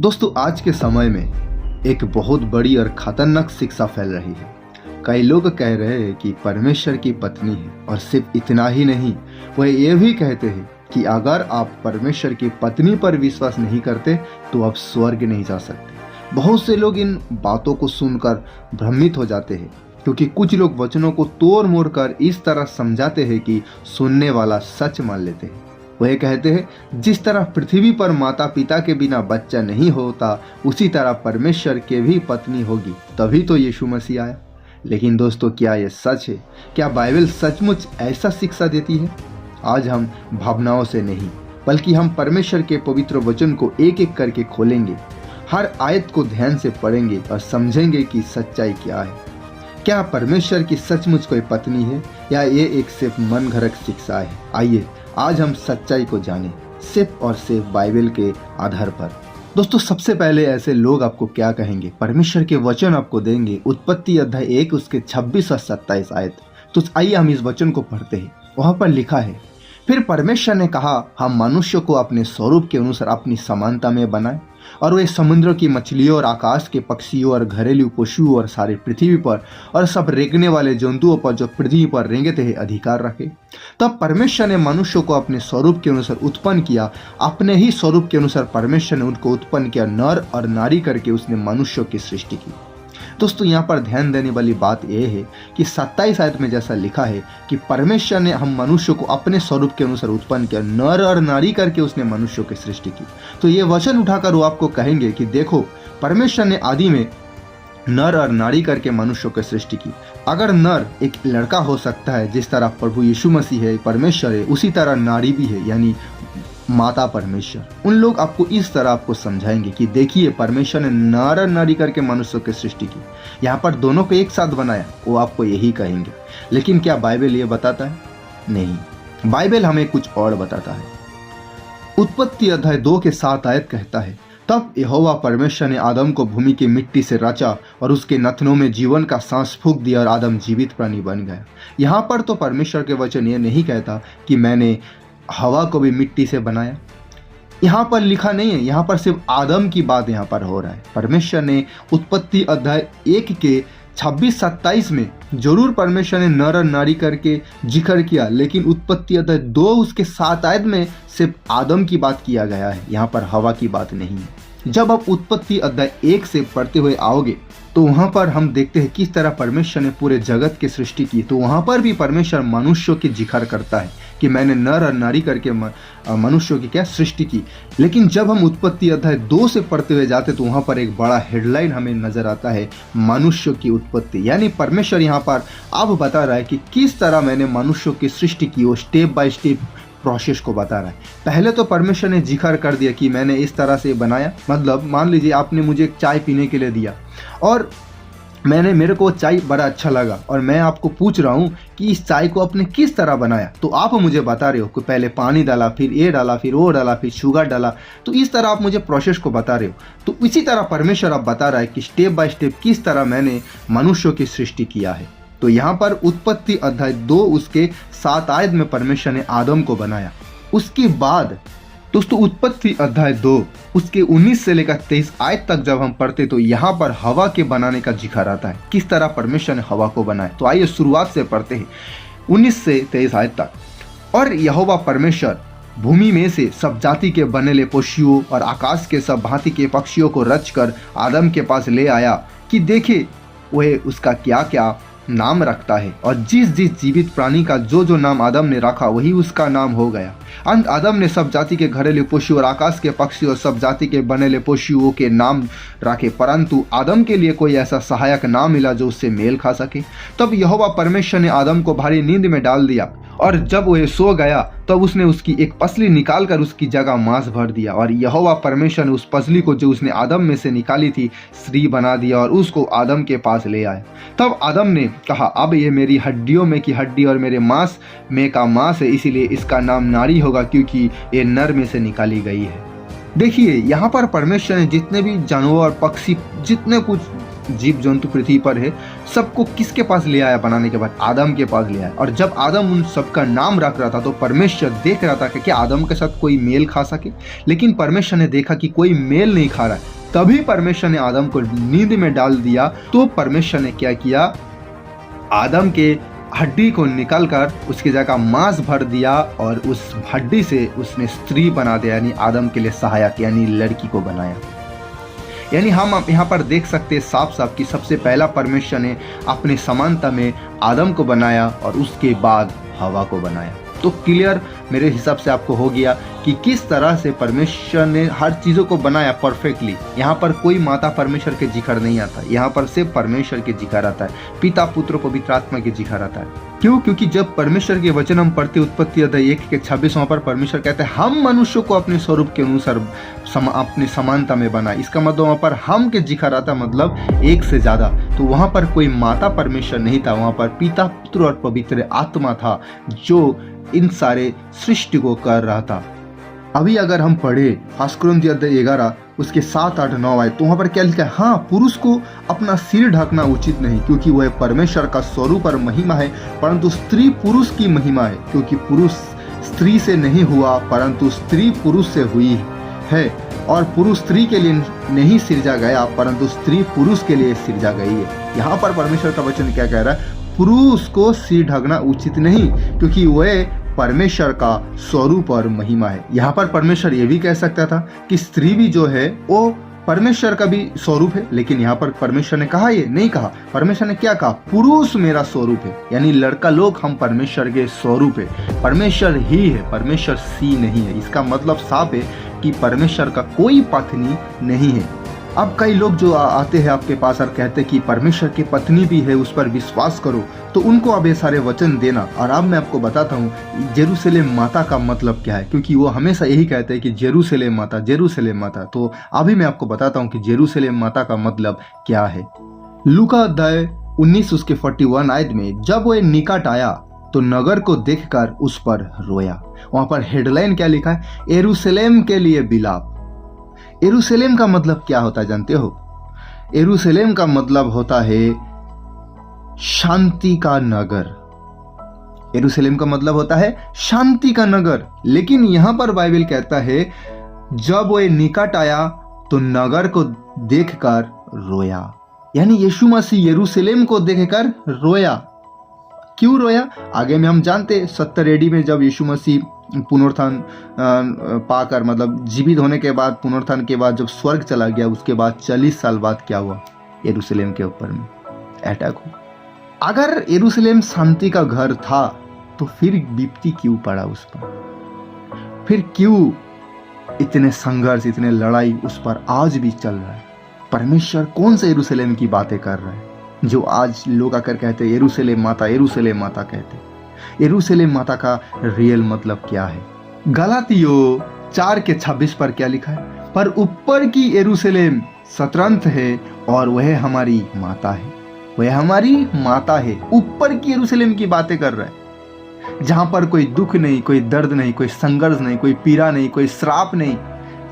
दोस्तों, आज के समय में एक बहुत बड़ी और खतरनाक शिक्षा फैल रही है। कई लोग कह रहे हैं कि परमेश्वर की पत्नी है, और सिर्फ इतना ही नहीं, वह ये भी कहते हैं कि अगर आप परमेश्वर की पत्नी पर विश्वास नहीं करते तो आप स्वर्ग नहीं जा सकते। बहुत से लोग इन बातों को सुनकर भ्रमित हो जाते हैं, क्योंकि कुछ लोग वचनों को तोड़ मोड़ कर इस तरह समझाते हैं कि सुनने वाला सच मान लेते हैं। वह कहते हैं, जिस तरह पृथ्वी पर माता पिता के बिना बच्चा नहीं होता, उसी तरह परमेश्वर के भी पत्नी होगी, तभी तो यीशु मसीह आया। लेकिन दोस्तों, क्या यह सच है? क्या बाइबल सचमुच ऐसा शिक्षा देती है? आज हम भावनाओं से नहीं, बल्कि हम परमेश्वर के पवित्र वचन को एक एक करके खोलेंगे, हर आयत को ध्यान से पढ़ेंगे और समझेंगे कि सच्चाई क्या है। क्या परमेश्वर की सचमुच कोई पत्नी है, या ये एक सिर्फ मन घड़त शिक्षा है? आइए आज हम सच्चाई को जानें, सिर्फ और सिर्फ बाइबल के आधार पर। दोस्तों, सबसे पहले ऐसे लोग आपको क्या कहेंगे? परमेश्वर के वचन आपको देंगे, उत्पत्ति अध्याय 1 उसके 26 और 27 आयत। तो आइए हम इस वचन को पढ़ते हैं। वहां पर लिखा है, फिर परमेश्वर ने कहा, हम मनुष्य को अपने स्वरूप के अनुसार अपनी समानता में बनाए, और वे समुद्र की मछलियों और आकाश के पक्षियों और घरेलू पशुओं और सारे पृथ्वी पर और सब रेंगने वाले जंतुओं पर जो पृथ्वी पर रेंगते हैं अधिकार रखे। तब परमेश्वर ने मनुष्य को अपने स्वरूप के अनुसार उत्पन्न किया, अपने ही स्वरूप के अनुसार परमेश्वर ने उनको उत्पन्न किया, नर और नारी करके उसने मनुष्य की सृष्टि की। दोस्तों, यहाँ पर ध्यान देने वाली बात यह है कि 27 आयत में जैसा लिखा है कि परमेश्वर ने हम मनुष्य को अपने स्वरूप के अनुसार उत्पन्न किया, नर और नारी करके उसने मनुष्य की सृष्टि की। तो ये वचन उठाकर वो आपको कहेंगे कि देखो, परमेश्वर ने आदि में नर और नारी करके मनुष्य की सृष्टि की। अगर नर एक लड़का हो सकता है, जिस तरह प्रभु यीशु मसीह है, परमेश्वर है, उसी तरह नारी भी है, यानी माता परमेश्वर। उन लोग आपको इस तरह आपको समझाएंगे कि देखिए, परमेश्वर ने नर और नारी करके मनुष्य की सृष्टि की, यहाँ पर दोनों को एक साथ बनाया। वो आपको यही कहेंगे। लेकिन क्या बाइबल ये बताता है? नहीं, बाइबल हमें कुछ और बताता है। उत्पत्ति अध्याय 2 के 7 आयत कहता है, तब यहोवा परमेश्वर ने आदम को भूमि की मिट्टी से रचा और उसके नथनों में जीवन का सांस फूंक दिया, और आदम जीवित प्राणी बन गया। यहाँ पर तो परमेश्वर के वचन ये नहीं कहता कि मैंने हवा को भी मिट्टी से बनाया। यहाँ पर लिखा नहीं है, यहाँ पर सिर्फ आदम की बात यहाँ पर हो रहा है। परमेश्वर ने उत्पत्ति अध्याय 1 के 26-27 में जरूर परमेश्वर ने नर और नारी करके जिक्र किया, लेकिन उत्पत्ति अध्याय 2 उसके 7 आयत में सिर्फ आदम की बात किया गया है, यहाँ पर हवा की बात नहीं है। जब आप उत्पत्ति अध्याय 1 से पढ़ते हुए आओगे तो वहाँ पर हम देखते हैं किस तरह परमेश्वर ने पूरे जगत की सृष्टि की। तो वहाँ पर भी परमेश्वर मनुष्यों की जिक्र करता है कि मैंने नर और नारी करके मनुष्यों की क्या सृष्टि की। लेकिन जब हम उत्पत्ति अध्याय 2 से पढ़ते हुए जाते तो वहाँ पर एक बड़ा हेडलाइन हमें नजर आता है, मनुष्य की उत्पत्ति। यानी परमेश्वर यहाँ पर अब बता रहा है कि किस तरह मैंने मनुष्यों की सृष्टि की, वो स्टेप बाय स्टेप प्रोसेस को बता रहा है। पहले तो परमेश्वर ने जिक्र कर दिया कि मैंने इस तरह से बनाया। मतलब मान लीजिए आपने मुझे एक चाय पीने के लिए दिया, और मेरे को चाय बड़ा अच्छा लगा, और मैं आपको पूछ रहा हूँ कि इस चाय को आपने किस तरह बनाया। तो आप मुझे बता रहे हो कि पहले पानी डाला, फिर ये डाला, फिर वो डाला, फिर शुगर डाला। तो इस तरह आप मुझे प्रोसेस को बता रहे हो। तो इसी तरह परमेश्वर आप बता रहा है कि स्टेप बाय स्टेप किस तरह मैंने मनुष्यों की सृष्टि किया है। तो यहाँ पर उत्पत्ति अध्याय 2 उसके 7 आयत में परमेश्वर ने आदम को बनाया। उसके बाद दोस्तों उत्पत्ति अध्याय 2 उसके 19 से लेकर 23 आयत तक जब हम पढ़ते तो यहाँ पर हवा के बनाने का जिक्र आता है, किस तरह परमेश्वर ने हवा को बनाया। तो आइए शुरुआत से पढ़ते हैं 19 से 23 आयत तक। और यहोवा परमेश्वर भूमि में से सब जाति के बनेले पशुओं और आकाश के सब भांति के पक्षियों को रचकर आदम के पास ले आया कि देखे वह उसका क्या क्या नाम रखता है। और जिस जिस जीवित प्राणी का जो जो नाम आदम ने रखा वही उसका नाम हो गया। अंत आदम ने सब जाति के घरेलू पशु और आकाश के पक्षी और सब जाति के बनेले पशुओं के नाम रखे, परंतु आदम के लिए कोई ऐसा सहायक ना मिला जो उससे मेल खा सके। तब यहोवा परमेश्वर ने आदम को भारी नींद में डाल दिया, और जब वह सो गया तब उसने उसकी एक पसली निकालकर उसकी जगह मांस भर दिया। और यहोवा परमेश्वर ने उस पसली को जो उसने आदम में से निकाली थी स्त्री बना दिया, और उसको आदम के पास ले आया। तब आदम ने कहा, अब ये मेरी हड्डियों में की हड्डी और मेरे मांस में का मांस है, इसीलिए इसका नाम नारी होगा, क्योंकि ये नर में से निकाली गई है। देखिए, यहाँ पर परमेश्वर ने जितने भी जानवर, पक्षी, जितने कुछ जीव जंतु पृथ्वी पर है, सबको किसके पास ले आया बनाने के बाद? आदम के पास ले आया। और जब आदम उन सबका नाम रख रहा था तो परमेश्वर देख रहा था कि क्या आदम के साथ कोई मेल खा सके। लेकिन परमेश्वर ने देखा कि कोई मेल नहीं खा रहा है। तभी परमेश्वर ने आदम को नींद में डाल दिया। तो परमेश्वर ने क्या किया, आदम के हड्डी को निकालकर उसकी जगह मांस भर दिया और उस हड्डी से उसने स्त्री बना दिया, यानी आदम के लिए सहायक यानी लड़की को बनाया। यानी हम यहाँ पर देख सकते हैं साफ साफ कि सबसे पहला परमेश्वर ने अपनी समानता में आदम को बनाया और उसके बाद हवा को बनाया। तो क्लियर मेरे हिसाब से आपको हो गया कि किस तरह से परमेश्वर ने हर चीज़ों को बनाया परफेक्टली। यहाँ पर कोई माता परमेश्वर के जिक्र नहीं आता, यहाँ पर सिर्फ परमेश्वर के जिक्र आता है, पिता पुत्र पवित्र आत्मा के जिक्र आता है। क्यों? क्योंकि जब परमेश्वर के वचन हम पढ़ते उत्पत्ति अध्याय 1:26 वहाँ पर परमेश्वर कहते हैं हम मनुष्यों को अपने स्वरूप के अनुसार अपनी समानता में बनाए। इसका मतलब वहाँ पर हम के जिक्र आता, मतलब एक से ज़्यादा। तो वहाँ पर कोई माता परमेश्वर नहीं था, वहाँ पर पिता पुत्र और पवित्र आत्मा था जो इन सारे सृष्टि को कर रहा था। अभी अगर हम पढ़े 1 कुरिन्थियों अध्याय 11 उसके 7, 8, 9 आए तो वहाँ पर क्या लिखा है, हाँ पुरुष को अपना सिर ढकना उचित नहीं क्योंकि वह परमेश्वर का स्वरूप और महिमा है, परंतु स्त्री पुरुष की महिमा है क्योंकि पुरुष स्त्री से नहीं हुआ परंतु स्त्री पुरुष से हुई है, और पुरुष स्त्री के लिए नहीं सिरजा गया परंतु स्त्री पुरुष के लिए सिरजा गई है। यहाँ पर परमेश्वर का वचन क्या कह रहा है, पुरुष को सिर ढकना उचित नहीं क्योंकि वह परमेश्वर का स्वरूप और महिमा है। यहाँ पर परमेश्वर ये भी कह सकता था कि स्त्री भी जो है वो परमेश्वर का भी स्वरूप है, लेकिन यहाँ पर परमेश्वर ने कहा, ये नहीं कहा। परमेश्वर ने क्या कहा, पुरुष मेरा स्वरूप है, यानी लड़का लोग हम परमेश्वर के स्वरूप है, परमेश्वर ही है, परमेश्वर सी नहीं है। इसका मतलब साफ है कि परमेश्वर का कोई पत्नी नहीं है। अब कई लोग जो आते हैं आपके पास और कहते हैं कि परमेश्वर की पत्नी भी है, उस पर विश्वास करो, तो उनको अब ये सारे वचन देना। और अब मैं आपको बताता हूँ जेरूशलेम माता का मतलब क्या है, क्योंकि वो हमेशा यही कहते हैं कि जेरूशलेम माता, जेरूशलेम माता। तो अभी मैं आपको बताता हूँ कि जेरूशलेम माता का मतलब क्या है। लूका अध्याय 19 उसके 41 आयत में, जब वह निकट आया तो नगर को देखकर उस पर रोया। वहां पर हेडलाइन क्या लिखा है, यरूशलेम के लिए विलाप। यरूशलेम का मतलब क्या होता है जानते हो? यरूशलेम का मतलब होता है शांति का नगर। यरूशलेम का मतलब होता है शांति का नगर। लेकिन यहां पर बाइबल कहता है जब वह निकट आया तो नगर को देखकर रोया, यानी यीशु मसीह यरूशलेम को देखकर रोया। क्यों रोया आगे में हम जानते। 70 AD में जब यीशु मसीह पुनरुत्थान पाकर, मतलब जीवित होने के बाद, पुनरुत्थान के बाद जब स्वर्ग चला गया, उसके बाद 40 साल बाद क्या हुआ, यरूशलेम के ऊपर में अटैक हुआ। अगर यरूशलेम शांति का घर था तो फिर विपत्ति क्यों पड़ा उस पर? फिर क्यों इतने संघर्ष, इतने लड़ाई उस पर आज भी चल रहा है? परमेश्वर कौन से यरूशलेम की बातें कर रहा है जो आज लोग आकर कहते हैं यरूशलेम माता, यरूशलेम माता कहते हैं? यरूशलेम माता का रियल मतलब क्या है? गलातियों 4:26 पर क्या लिखा है, पर ऊपर की यरूशलेम स्वतंत्र है और वह हमारी माता है, वह हमारी माता है। ऊपर की यरूशलेम की बातें कर रहा है, जहां पर कोई दुख नहीं, कोई दर्द नहीं, कोई संघर्ष नहीं, कोई पीड़ा नहीं, कोई श्राप नहीं,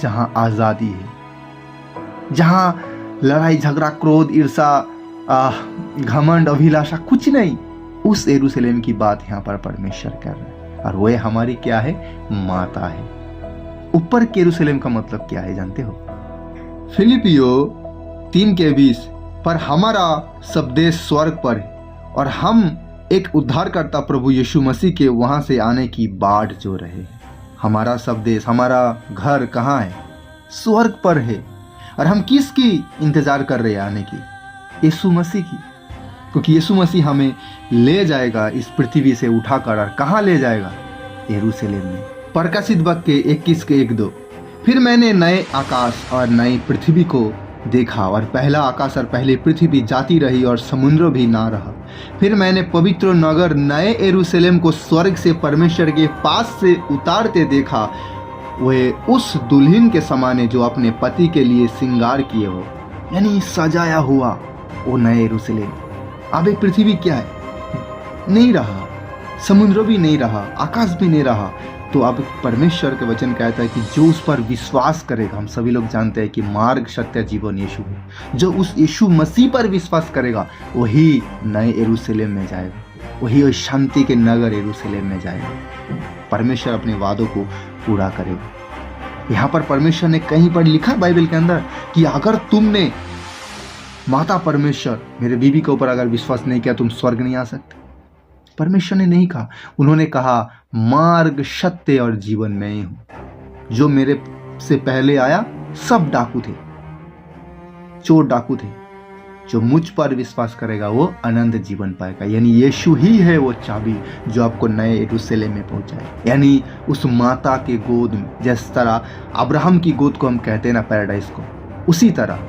जहां आजादी है, जहां लड़ाई झगड़ा, क्रोध, ईर्षा, घमंड, अभिलाषा कुछ नहीं। उस यरूशलेम की बात यहाँ पर परमेश्वर कर रहा है, और वह हमारी क्या है, माता है। ऊपर के यरूशलेम का मतलब क्या है जानते हो? फिलिपियों 3:20, पर हमारा सब देश स्वर्ग पर है और हम एक उद्धारकर्ता प्रभु यीशु मसीह के वहां से आने की बाट जो रहे हैं। हमारा सब देश, हमारा घर कहाँ है? स्वर्ग पर है। और हम किसकी इंतजार कर रहे हैं आने की? यीशु मसीह की, क्योंकि यीशु मसीह हमें ले जाएगा इस पृथ्वी से उठाकर। और कहाँ ले जाएगा? यरूशलेम में। प्रकाशित वाक्य 21:1-2, फिर मैंने नए आकाश और नई पृथ्वी को देखा और पहला आकाश और पहली पृथ्वी जाती रही और समुद्र भी ना रहा। फिर मैंने पवित्र नगर नए यरूशलेम को स्वर्ग से परमेश्वर के पास से उतारते देखा। वह उस दुल्हन के समान है जो अपने पति के लिए श्रृंगार किए हो, यानी सजाया हुआ वो नए यरूशलेम। अब एक पृथ्वी क्या है? नहीं रहा, समुद्र भी नहीं रहा, आकाश भी नहीं रहा। तो अब परमेश्वर के वचन कहता है कि जो उस पर विश्वास करेगा, हम सभी लोग जानते हैं कि मार्ग, सत्य, जीवन यीशु है, जो उस यीशु मसीह पर विश्वास करेगा वही नए यरूशलेम में जाएगा, वही शांति के नगर यरूशलेम में जाएगा। परमेश्वर अपने वादों को पूरा करेगा। यहाँ पर परमेश्वर ने कहीं पर लिखा बाइबल के अंदर कि अगर तुमने माता परमेश्वर मेरे बीबी के ऊपर अगर विश्वास नहीं किया तुम स्वर्ग नहीं आ सकते। परमेश्वर ने नहीं कहा, उन्होंने कहा मार्ग सत्य और जीवन मैं ही हूं। जो मेरे से पहले आया सब डाकू थे, चोर डाकू थे। जो मुझ पर विश्वास करेगा वो अनंत जीवन पाएगा। यानी यीशु ही है वो चाबी जो आपको नए यरूशलेम में पहुंचाए, यानी उस माता के गोद में। जिस तरह अब्राहम की गोद को हम कहते हैं ना पैराडाइज को, उसी तरह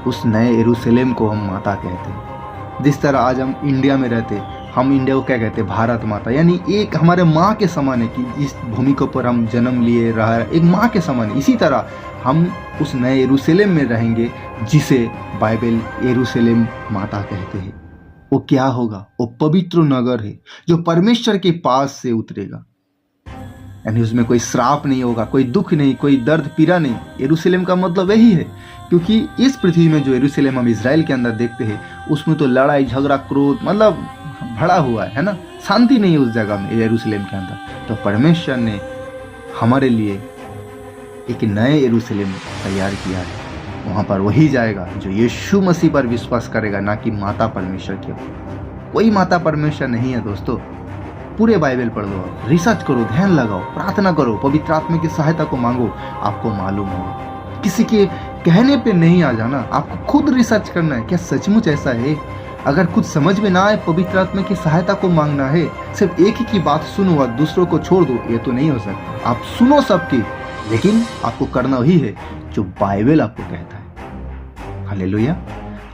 उस नए यरूशलेम को हम माता कहते हैं। जिस तरह आज हम इंडिया में रहते, हम इंडिया को क्या कहते हैं, भारत माता, यानी एक हमारे माँ के समान है कि जिस भूमि के ऊपर हम जन्म लिए रहा एक माँ के समान है। इसी तरह हम उस नए यरूशलेम में रहेंगे जिसे बाइबल यरूशलेम माता कहते हैं। वो क्या होगा? वो पवित्र नगर है जो परमेश्वर के पास से उतरेगा, यानी उसमें कोई श्राप नहीं होगा, कोई दुख नहीं, कोई दर्द पीड़ा नहीं। यरूशलेम का मतलब यही है, क्योंकि इस पृथ्वी में जो यरूशलेम हम इजराइल के अंदर देखते हैं उसमें तो लड़ाई झगड़ा क्रोध मतलब भरा हुआ है ना, शांति नहीं है उस जगह में, यरूशलेम के अंदर। तो परमेश्वर ने हमारे लिए एक नए यरूशलेम तैयार किया है। वहाँ पर वही जाएगा जो यीशु मसीह पर विश्वास करेगा, ना कि माता परमेश्वर के। कोई माता परमेश्वर नहीं है दोस्तों। पूरे बाइबल पढ़ लो, रिसर्च करो, ध्यान लगाओ, प्रार्थना करो, पवित्र आत्मा की सहायता को मांगो, आपको मालूम होगा। किसी के कहने पे नहीं आ जाना, आपको खुद रिसर्च करना है। क्या सचमुच ऐसा है? अगर कुछ समझ में ना आए, पवित्र आत्मा की सहायता को मांगना है। सिर्फ एक ही की बात सुनो और दूसरों को छोड़ दो, ये तो नहीं हो सकता। आप सुनो सबकी, लेकिन आपको करना वही है जो बाइबल आपको कहता है। हालेलुया।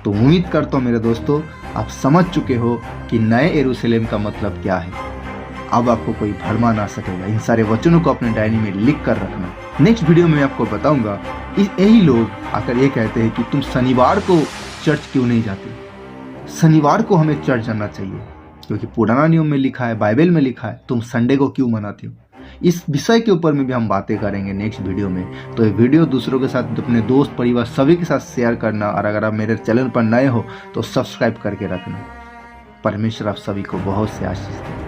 तो उम्मीद करता हूँ मेरे दोस्तों आप समझ चुके हो कि नए यरूशलेम का मतलब क्या है। अब आपको कोई भरमा ना सकेगा। इन सारे वचनों को अपने डायरी में लिख कर रखना। नेक्स्ट वीडियो में आपको बताऊंगा यही लोग आकर ये कहते हैं कि तुम शनिवार को चर्च क्यों नहीं जाते। शनिवार को हमें चर्च जाना चाहिए क्योंकि पुराना नियम में लिखा है, बाइबल में लिखा है। तुम संडे को क्यों मनाते हो? इस विषय के ऊपर में भी हम बातें करेंगे नेक्स्ट वीडियो में। तो ये वीडियो दूसरों के साथ, अपने दोस्त परिवार सभी के साथ शेयर करना, और अगर आप मेरे चैनल पर नए हो तो सब्सक्राइब करके रखना। परमेश्वर आप सभी को बहुत से आशीष दे।